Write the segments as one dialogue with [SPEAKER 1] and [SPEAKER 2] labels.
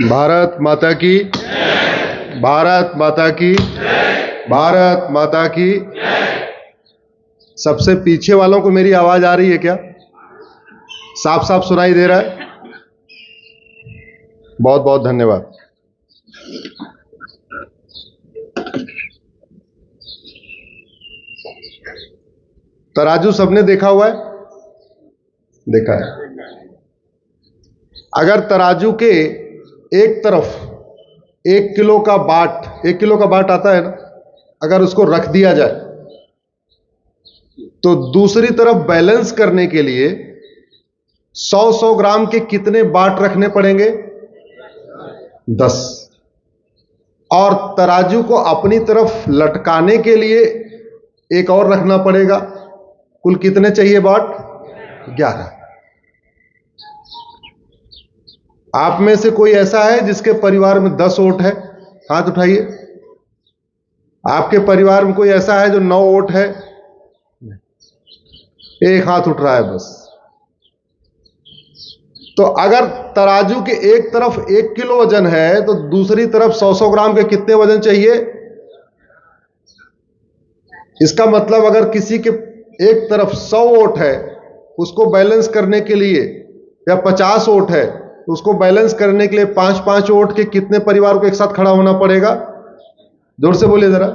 [SPEAKER 1] भारत माता की, भारत माता की, भारत माता की। सबसे पीछे वालों को मेरी आवाज आ रही है क्या? साफ साफ सुनाई दे रहा है? बहुत बहुत धन्यवाद। तराजू सबने देखा हुआ है? देखा है। अगर तराजू के एक तरफ 1 किलो का बाट आता है ना, अगर उसको रख दिया जाए तो दूसरी तरफ बैलेंस करने के लिए 100 ग्राम के कितने बाट रखने पड़ेंगे? 10। और तराजू को अपनी तरफ लटकाने के लिए एक और रखना पड़ेगा। कुल कितने चाहिए बाट? 11। आप में से कोई ऐसा है जिसके परिवार में 10 ओट है? हाथ उठाइए। आपके परिवार में कोई ऐसा है जो 9 ओट है? एक हाथ उठ रहा है बस। तो अगर तराजू के एक तरफ 1 किलो वजन है तो दूसरी तरफ 100 ग्राम के कितने वजन चाहिए? इसका मतलब अगर किसी के एक तरफ 100 ओट है, उसको बैलेंस करने के लिए, या 50 ओट है, उसको बैलेंस करने के लिए 5-5 ओट के कितने परिवार को एक साथ खड़ा होना पड़ेगा? जोर से बोलिए जरा।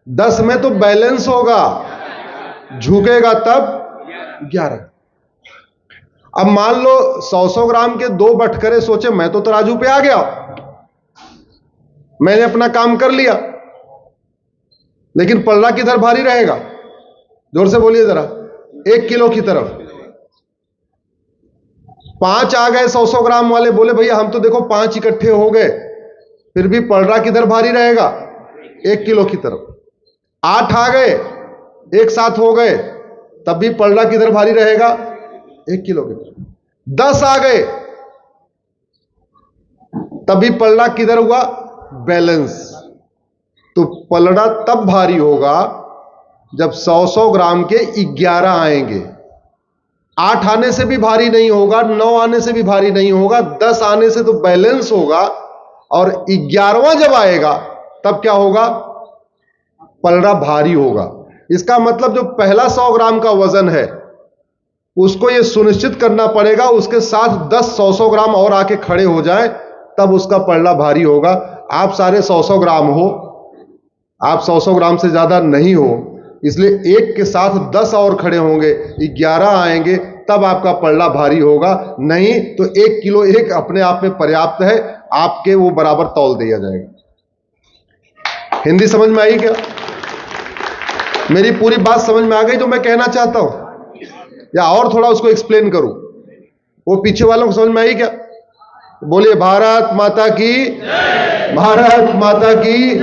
[SPEAKER 1] 10 में तो बैलेंस होगा, झुकेगा तब 11। अब मान लो 100 ग्राम के 2 बटखरे, सोचे मैं तो तराजू पे आ गया, मैंने अपना काम कर लिया, लेकिन पल्ला किधर भारी रहेगा? जोर से बोलिए जरा। 1 किलो की तरफ 5 आ गए 100 ग्राम वाले, बोले भैया हम तो देखो 5 इकट्ठे हो गए, फिर भी पलड़ा किधर भारी रहेगा? 1 किलो की तरफ। 8 आ गए, एक साथ हो गए, तब भी पलड़ा किधर भारी रहेगा? 1 किलो की तरफ। 10 आ गए, तब भी पलड़ा किधर हुआ? बैलेंस। तो पलड़ा तब भारी होगा जब 100 ग्राम के 11 आएंगे। 8 आने से भी भारी नहीं होगा, 9 आने से भी भारी नहीं होगा, 10 आने से तो बैलेंस होगा, और 11वां जब आएगा तब क्या होगा? पलड़ा भारी होगा। इसका मतलब जो पहला 100 ग्राम का वजन है उसको यह सुनिश्चित करना पड़ेगा उसके साथ 10 100 ग्राम और आके खड़े हो जाए, तब उसका पलड़ा भारी होगा। आप सारे 100 ग्राम हो, आप 100 ग्राम से ज्यादा नहीं हो, इसलिए एक के साथ 10 और खड़े होंगे, 11 आएंगे, तब आपका पलड़ा भारी होगा। नहीं तो 1 किलो एक अपने आप में पर्याप्त है, आपके वो बराबर तौल दिया जाएगा। हिंदी समझ में आई क्या? मेरी पूरी बात समझ में आ गई जो मैं कहना चाहता हूं, या और थोड़ा उसको एक्सप्लेन करूं? वो पीछे वालों को समझ में आई क्या? बोलिए भारत माता की, भारत माता की,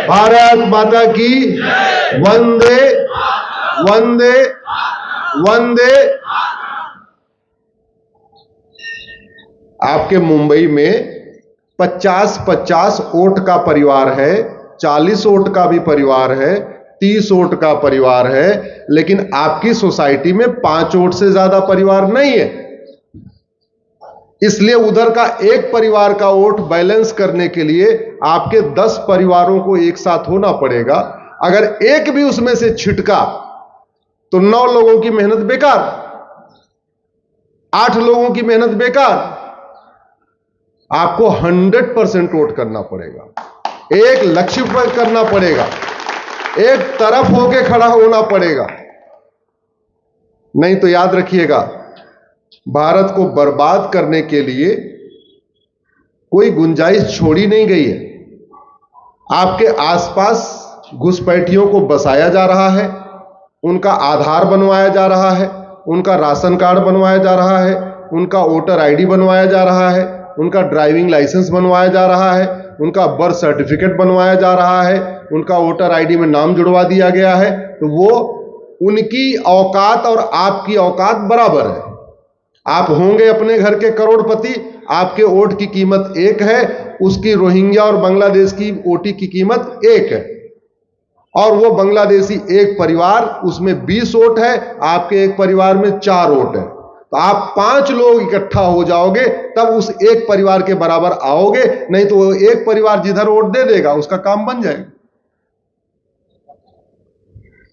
[SPEAKER 1] भारत माता की। वंदे वंदे वंदे। आपके मुंबई में 50-50 ओट का परिवार है, 40 ओट का भी परिवार है, 30 ओट का परिवार है, लेकिन आपकी सोसाइटी में 5 ओट से ज्यादा परिवार नहीं है। इसलिए उधर का एक परिवार का वोट बैलेंस करने के लिए आपके 10 परिवारों को एक साथ होना पड़ेगा। अगर एक भी उसमें से छिटका तो 9 लोगों की मेहनत बेकार, 8 लोगों की मेहनत बेकार। आपको 100% वोट करना पड़ेगा, एक लक्ष्य पर करना पड़ेगा, एक तरफ होके खड़ा होना पड़ेगा। नहीं तो याद रखिएगा, भारत को बर्बाद करने के लिए कोई गुंजाइश छोड़ी नहीं गई है। आपके आसपास घुसपैठियों को बसाया जा रहा है, उनका आधार बनवाया जा रहा है, उनका राशन कार्ड बनवाया जा रहा है, उनका वोटर आईडी बनवाया जा रहा है, उनका ड्राइविंग लाइसेंस बनवाया जा रहा है, उनका बर्थ सर्टिफिकेट बनवाया जा रहा है, उनका वोटर आईडी में नाम जुड़वा दिया गया है। तो वो उनकी औकात और आपकी औकात बराबर है। आप होंगे अपने घर के करोड़पति, आपके वोट की कीमत एक है, उसकी रोहिंग्या और बांग्लादेश की वोटी की कीमत एक है, और वो बांग्लादेशी एक परिवार, उसमें 20 वोट है, आपके एक परिवार में 4 वोट है। तो आप 5 लोग इकट्ठा हो जाओगे तब उस एक परिवार के बराबर आओगे, नहीं तो वो एक परिवार जिधर वोट दे देगा उसका काम बन जाएगा।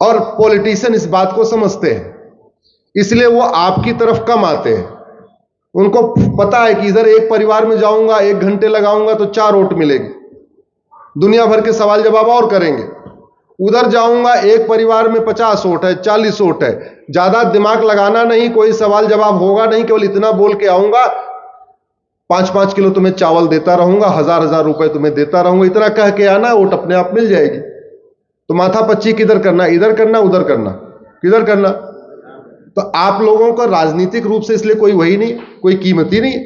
[SPEAKER 1] और पॉलिटिशियन इस बात को समझते हैं, इसलिए वो आपकी तरफ कम आते हैं। उनको पता है कि इधर एक परिवार में जाऊंगा, 1 घंटे लगाऊंगा तो 4 वोट मिलेगी, दुनिया भर के सवाल जवाब और करेंगे। उधर जाऊंगा, एक परिवार में 50 वोट है, 40 वोट है, ज्यादा दिमाग लगाना नहीं, कोई सवाल जवाब होगा नहीं, केवल इतना बोल के आऊंगा 5-5 किलो तुम्हें चावल देता रहूंगा, 1000-1000 रुपए तुम्हें देता रहूंगा, इतना कह के आना, वोट अपने आप मिल जाएगी। तो माथा पच्ची किधर करना, इधर करना उधर करना, किधर करना। तो आप लोगों का राजनीतिक रूप से इसलिए कोई वही नहीं, कोई कीमत ही नहीं।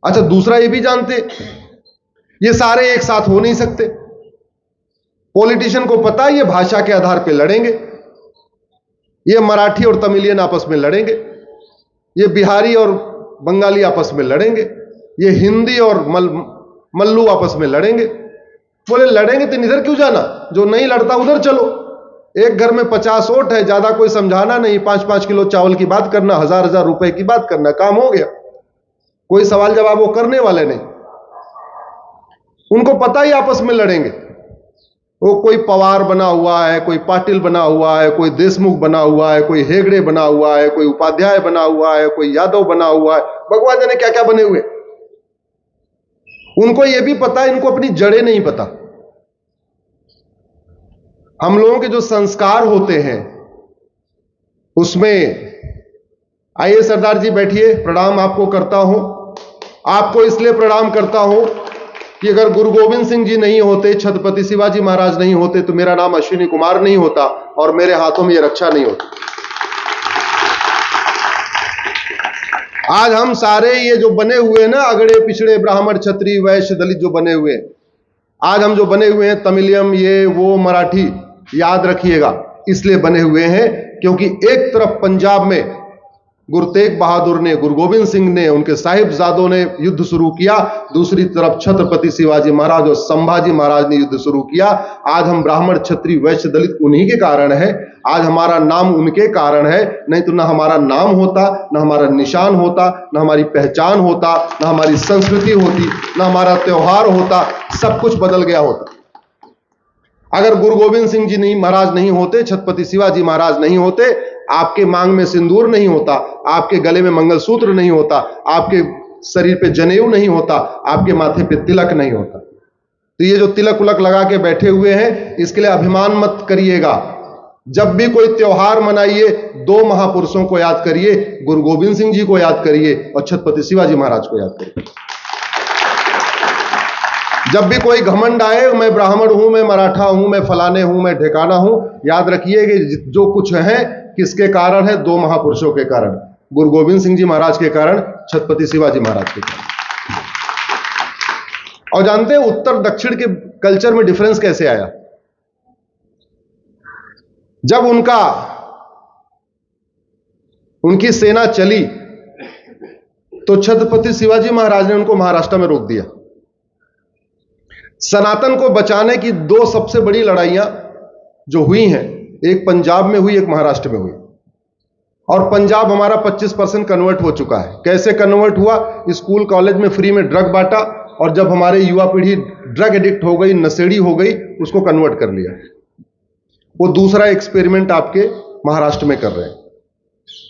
[SPEAKER 1] अच्छा, दूसरा ये भी जानते, ये सारे एक साथ हो नहीं सकते। पॉलिटिशियन को पता है ये भाषा के आधार पर लड़ेंगे, ये मराठी और तमिलियन आपस में लड़ेंगे, ये बिहारी और बंगाली आपस में लड़ेंगे, ये हिंदी और मल्लू आपस में लड़ेंगे। बोले लड़ेंगे तो इधर क्यों जाना, जो नहीं लड़ता उधर चलो। एक घर में 50 वोट है, ज्यादा कोई समझाना नहीं, 5-5 किलो चावल की बात करना, 1000-1000 रुपए की बात करना, काम हो गया। कोई सवाल जवाब वो करने वाले नहीं, उनको पता ही आपस में लड़ेंगे। वो कोई पवार बना हुआ है, कोई पाटिल बना हुआ है, कोई देशमुख बना हुआ है, कोई हेगड़े बना हुआ है, कोई उपाध्याय बना हुआ है, कोई यादव बना हुआ है, भगवान जाने क्या क्या बने हुए। उनको यह भी पता है, इनको अपनी जड़ें नहीं पता। हम लोगों के जो संस्कार होते हैं उसमें, आइए सरदार जी बैठिए, प्रणाम आपको करता हूं। आपको इसलिए प्रणाम करता हूं कि अगर गुरु गोविंद सिंह जी नहीं होते, छत्रपति शिवाजी महाराज नहीं होते, तो मेरा नाम अश्विनी कुमार नहीं होता और मेरे हाथों में यह रक्षा नहीं होती। आज हम सारे ये जो बने हुए ना, अगड़े पिछड़े ब्राह्मण क्षत्रिय वैश्य दलित जो बने हुए, आज हम जो बने हुए हैं, तमिलियम ये वो मराठी, याद रखिएगा इसलिए बने हुए हैं क्योंकि एक तरफ पंजाब में गुरु तेग बहादुर ने, गुरु गोविंद सिंह ने, उनके साहिबजादों ने युद्ध शुरू किया, दूसरी तरफ छत्रपति शिवाजी महाराज और संभाजी महाराज ने युद्ध शुरू किया। आज हम ब्राह्मण क्षत्रिय वैश्य दलित उन्हीं के कारण है, आज हमारा नाम उनके कारण है, नहीं तो ना हमारा नाम होता, ना हमारा निशान होता, ना हमारी पहचान होता, ना हमारी संस्कृति होती, ना हमारा त्योहार होता, सब कुछ बदल गया होता। अगर गुरु गोविंद सिंह जी नहीं महाराज नहीं होते, छत्रपति शिवाजी महाराज नहीं होते, आपके मांग में सिंदूर नहीं होता, आपके गले में मंगलसूत्र नहीं होता, आपके शरीर पे जनेऊ नहीं होता, आपके माथे पे तिलक नहीं होता। तो ये जो तिलक उलक लगा के बैठे हुए हैं, इसके लिए अभिमान मत करिएगा। जब भी कोई त्योहार मनाइए, 2 महापुरुषों को याद करिए, गुरु गोविंद सिंह जी को याद करिए और छत्रपति शिवाजी महाराज को याद करिए। जब भी कोई घमंड आए, मैं ब्राह्मण हूं, मैं मराठा हूं, मैं फलाने हूं, मैं ढेकाना हूं, याद रखिए कि जो कुछ है किसके कारण है, 2 महापुरुषों के कारण, गुरु गोविंद सिंह जी महाराज के कारण, छत्रपति शिवाजी महाराज के कारण। और जानते हैं उत्तर दक्षिण के कल्चर में डिफरेंस कैसे आया? जब उनकी सेना चली तो छत्रपति शिवाजी महाराज ने उनको महाराष्ट्र में रोक दिया। सनातन को बचाने की 2 सबसे बड़ी लड़ाइयां जो हुई हैं, एक पंजाब में हुई, एक महाराष्ट्र में हुई। और पंजाब हमारा 25% कन्वर्ट हो चुका है। कैसे कन्वर्ट हुआ? स्कूल कॉलेज में फ्री में ड्रग बांटा, और जब हमारे युवा पीढ़ी ड्रग एडिक्ट हो गई, नशेड़ी हो गई, उसको कन्वर्ट कर लिया। वो दूसरा एक्सपेरिमेंट आपके महाराष्ट्र में कर रहे हैं।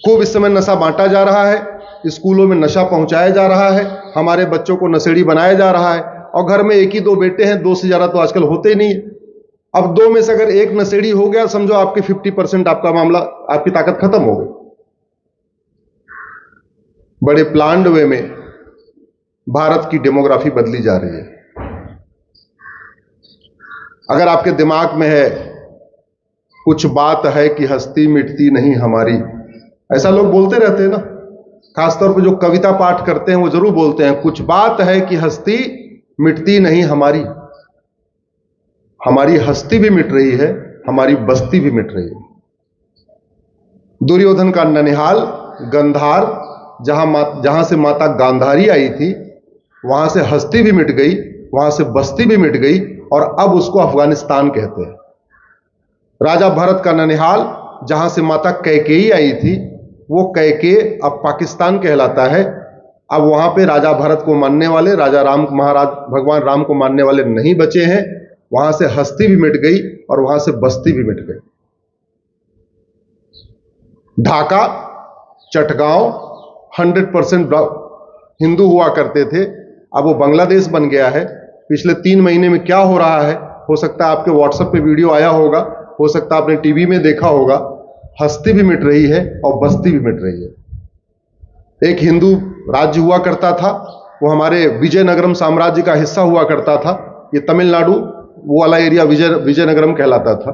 [SPEAKER 1] खूब इस समय नशा बांटा जा रहा है, स्कूलों में नशा पहुंचाया जा रहा है, हमारे बच्चों को नशेड़ी बनाया जा रहा है। और घर में 1 ही 2 बेटे हैं, 2 से ज्यादा तो आजकल होते ही नहीं है। अब 2 में से अगर 1 नशेड़ी हो गया, समझो आपके 50% आपका मामला, आपकी ताकत खत्म हो गई। बड़े प्लान्ड वे में भारत की डेमोग्राफी बदली जा रही है। अगर आपके दिमाग में है कुछ बात है कि हस्ती मिटती नहीं हमारी, ऐसा लोग बोलते रहते हैं ना, खासतौर पर जो कविता पाठ करते हैं वो जरूर बोलते हैं, कुछ बात है कि हस्ती मिटती नहीं हमारी। हमारी हस्ती भी मिट रही है, हमारी बस्ती भी मिट रही है। दुर्योधन का ननिहाल गंधार, जहां से माता गांधारी आई थी, वहां से हस्ती भी मिट गई, वहां से बस्ती भी मिट गई, और अब उसको अफगानिस्तान कहते हैं। राजा भरत का ननिहाल, जहां से माता कैकेयी आई थी, वो कैके अब पाकिस्तान कहलाता है। अब वहां पे राजा भरत को मानने वाले, राजा राम, महाराज भगवान राम को मानने वाले नहीं बचे हैं। वहां से हस्ती भी मिट गई और वहां से बस्ती भी मिट गई। ढाका, चटगांव 100% हिंदू हुआ करते थे, अब वो बांग्लादेश बन गया है। पिछले 3 महीने में क्या हो रहा है, हो सकता है आपके व्हाट्सएप पे वीडियो आया होगा, हो सकता है आपने टीवी में देखा होगा। हस्ती भी मिट रही है और बस्ती भी मिट रही है। एक हिंदू राज्य हुआ करता था, वो हमारे विजयनगरम साम्राज्य का हिस्सा हुआ करता था। ये तमिलनाडु वो वाला एरिया विजयनगरम कहलाता था।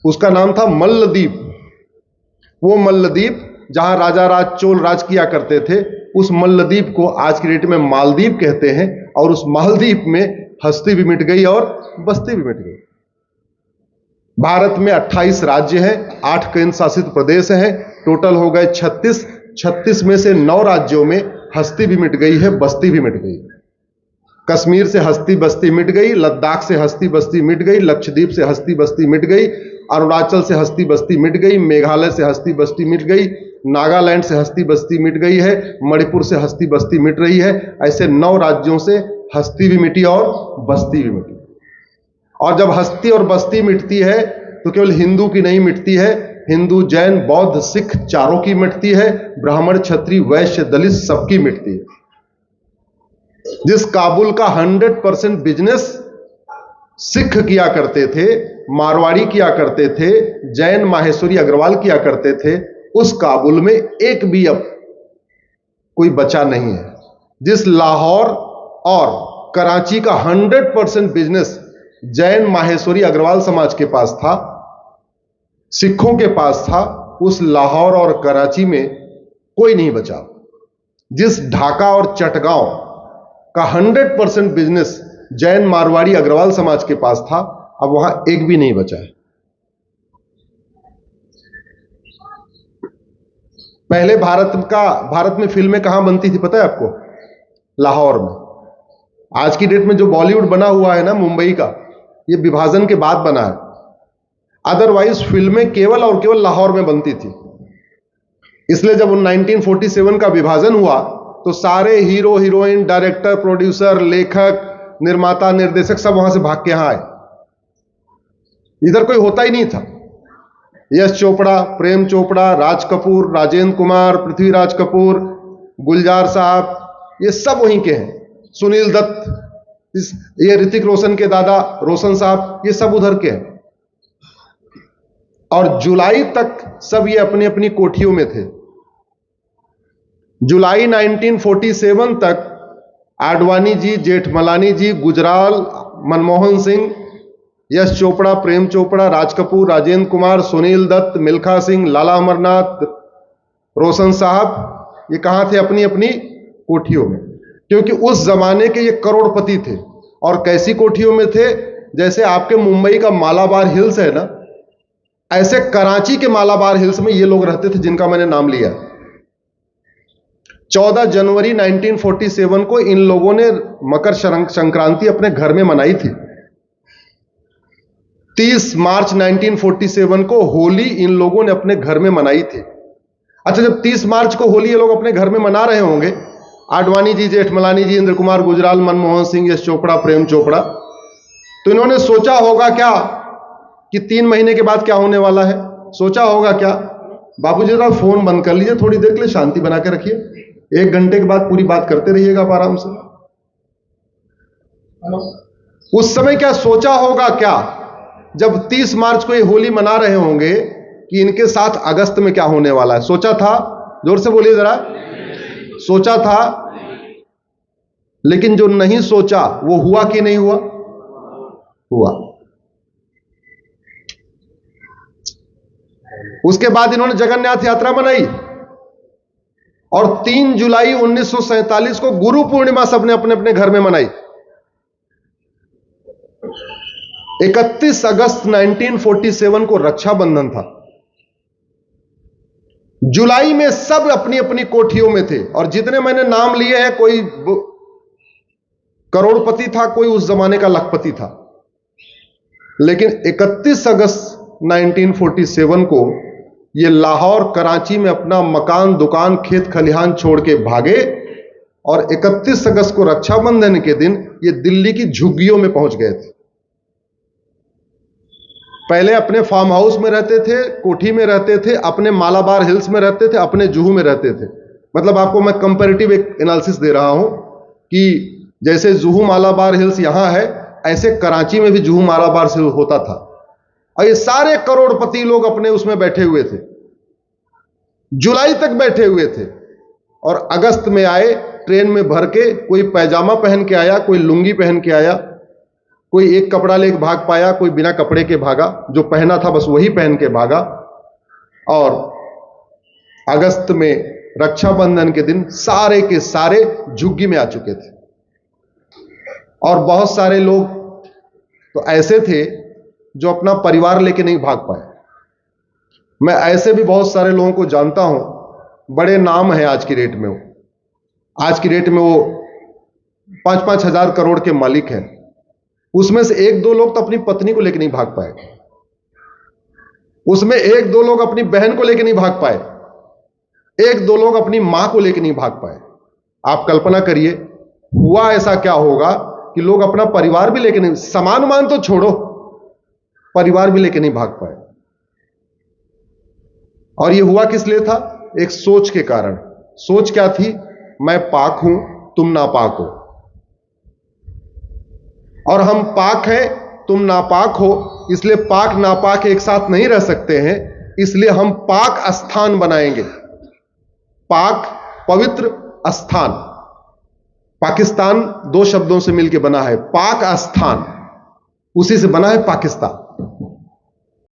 [SPEAKER 1] उसका नाम था मल्लदीप। वो मल्लदीप जहां राजा राज चोल राज किया करते थे, उस मल्लदीप को आज की डेट में मालदीव कहते हैं। और उस मालदीप में हस्ती भी मिट गई और बस्ती भी मिट गई। भारत में 28 राज्य हैं, 8 केंद्र शासित प्रदेश हैं, टोटल हो गए 36। 36 में से 9 राज्यों में हस्ती भी मिट गई है, बस्ती भी मिट गई। कश्मीर से हस्ती बस्ती मिट गई, लद्दाख से हस्ती बस्ती मिट गई, लक्षद्वीप से हस्ती बस्ती मिट गई, अरुणाचल से हस्ती बस्ती मिट गई, मेघालय से हस्ती बस्ती मिट गई, नागालैंड से हस्ती बस्ती मिट गई है, मणिपुर से हस्ती बस्ती मिट रही है। ऐसे 9 राज्यों से हस्ती भी मिटी और बस्ती भी मिटी। और जब हस्ती और बस्ती मिटती है तो केवल हिंदू की नहीं मिटती है, हिंदू, जैन, बौद्ध, सिख चारों की मिटती है, ब्राह्मण, क्षत्रिय, वैश्य, दलित सबकी मिटती है। जिस काबुल का 100% बिजनेस सिख किया करते थे, मारवाड़ी किया करते थे, जैन माहेश्वरी अग्रवाल किया करते थे, उस काबुल में एक भी अब कोई बचा नहीं है। जिस लाहौर और कराची का 100% बिजनेस जैन माहेश्वरी अग्रवाल समाज के पास था, सिखों के पास था, उस लाहौर और कराची में कोई नहीं बचा। जिस ढाका और चटगांव का 100% बिजनेस जैन मारवाड़ी अग्रवाल समाज के पास था, अब वहां एक भी नहीं बचा है। पहले भारत में फिल्में कहां बनती थी पता है आपको? लाहौर में। आज की डेट में जो बॉलीवुड बना हुआ है ना मुंबई का, ये विभाजन के बाद बना है। अदरवाइज फिल्में केवल और केवल लाहौर में बनती थी। इसलिए जब 1947 का विभाजन हुआ तो सारे हीरो हीरोइन, डायरेक्टर, प्रोड्यूसर, लेखक, निर्माता, निर्देशक सब वहां से भाग के यहां आए। इधर कोई होता ही नहीं था। यश चोपड़ा, प्रेम चोपड़ा, राज कपूर, राजेंद्र कुमार, पृथ्वीराज कपूर, गुलजार साहब, ये सब वहीं के हैं। सुनील दत्त, ये ऋतिक रोशन के दादा रोशन साहब, ये सब उधर के हैं। और जुलाई तक सब ये अपनी अपनी कोठियों में थे। जुलाई 1947 तक आडवाणी जी, जेठमलानी जी, गुजराल, मनमोहन सिंह, यश चोपड़ा, प्रेम चोपड़ा, राज कपूर, राजेंद्र कुमार, सुनील दत्त, मिल्खा सिंह, लाला अमरनाथ, रोशन साहब, ये कहां थे? अपनी अपनी कोठियों में। क्योंकि उस जमाने के ये करोड़पति थे। और कैसी कोठियों में थे? जैसे आपके मुंबई का मालाबार हिल्स है ना, ऐसे कराची के मालाबार हिल्स में ये लोग रहते थे जिनका मैंने नाम लिया। 14 जनवरी 1947 को इन लोगों ने मकर संक्रांति अपने घर में मनाई थी। 30 मार्च 1947 को होली इन लोगों ने अपने घर में मनाई थी। अच्छा, जब 30 मार्च को होली ये लोग अपने घर में मना रहे होंगे, आडवाणी जी, जेठमलानी जी, इंद्र कुमार गुजराल, मनमोहन सिंह, यश चोपड़ा, प्रेम चोपड़ा, तो इन्होंने सोचा होगा क्या कि 3 महीने के बाद क्या होने वाला है? सोचा होगा क्या? बाबूजी जरा फोन बंद कर लीजिए, थोड़ी देर के लिए शांति बना के रखिए, 1 घंटे के बाद पूरी बात करते रहिएगा आप आराम से। उस समय क्या सोचा होगा क्या, जब 30 मार्च को ये होली मना रहे होंगे, कि इनके साथ अगस्त में क्या होने वाला है? सोचा था? जोर से बोलिए जरा। सोचा था? लेकिन जो नहीं सोचा वो हुआ कि नहीं हुआ? हुआ। उसके बाद इन्होंने जगन्नाथ यात्रा मनाई और 3 जुलाई 1947 को गुरु पूर्णिमा सबने अपने अपने घर में मनाई। 31 अगस्त 1947 को रक्षाबंधन था। जुलाई में सब अपनी अपनी कोठियों में थे। और जितने मैंने नाम लिए हैं, कोई करोड़पति था, कोई उस जमाने का लखपति था। लेकिन 31 अगस्त 1947 को ये लाहौर कराची में अपना मकान, दुकान, खेत खलिहान छोड़ के भागे और 31 अगस्त को रक्षाबंधन के दिन ये दिल्ली की झुग्गियों में पहुंच गए थे। पहले अपने फार्म हाउस में रहते थे, कोठी में रहते थे, अपने मालाबार हिल्स में रहते थे, अपने जुहू में रहते थे। मतलब आपको मैं कंपैरेटिव एक एनालिसिस दे रहा हूं कि जैसे जुहू मालाबार हिल्स यहां है, ऐसे कराची में भी जुहू मालाबार हिल्स होता था। और ये सारे करोड़पति लोग अपने उसमें बैठे हुए थे, जुलाई तक बैठे हुए थे। और अगस्त में आए, ट्रेन में भर के, कोई पैजामा पहन के आया, कोई लुंगी पहन के आया, कोई एक कपड़ा लेके भाग पाया, कोई बिना कपड़े के भागा, जो पहना था बस वही पहन के भागा। और अगस्त में रक्षाबंधन के दिन सारे के सारे झुग्गी में आ चुके थे। और बहुत सारे लोग तो ऐसे थे जो अपना परिवार लेके नहीं भाग पाए। मैं ऐसे भी बहुत सारे लोगों को जानता हूं, बड़े नाम है आज की डेट में, आज की डेट में वो 5-5 हजार करोड़ के मालिक हैं। उसमें से 1-2 लोग तो अपनी पत्नी को लेकर नहीं भाग पाए, उसमें 1-2 लोग अपनी बहन को लेकर नहीं भाग पाए, 1-2 लोग अपनी मां को लेकर नहीं भाग पाए। आप कल्पना करिए, हुआ ऐसा क्या होगा कि लोग अपना परिवार भी लेकर नहीं, सामान मान तो छोड़ो, परिवार भी लेकर नहीं भाग पाए। और यह हुआ किस लिए था? एक सोच के कारण। सोच क्या थी? मैं पाक हूं, तुम नापाक हो, और हम पाक हैं, तुम नापाक हो, इसलिए पाक नापाक एक साथ नहीं रह सकते हैं, इसलिए हम पाक स्थान बनाएंगे। पाक पवित्र स्थान, पाकिस्तान 2 शब्दों से मिलकर बना है, पाक स्थान, उसी से बना है पाकिस्तान।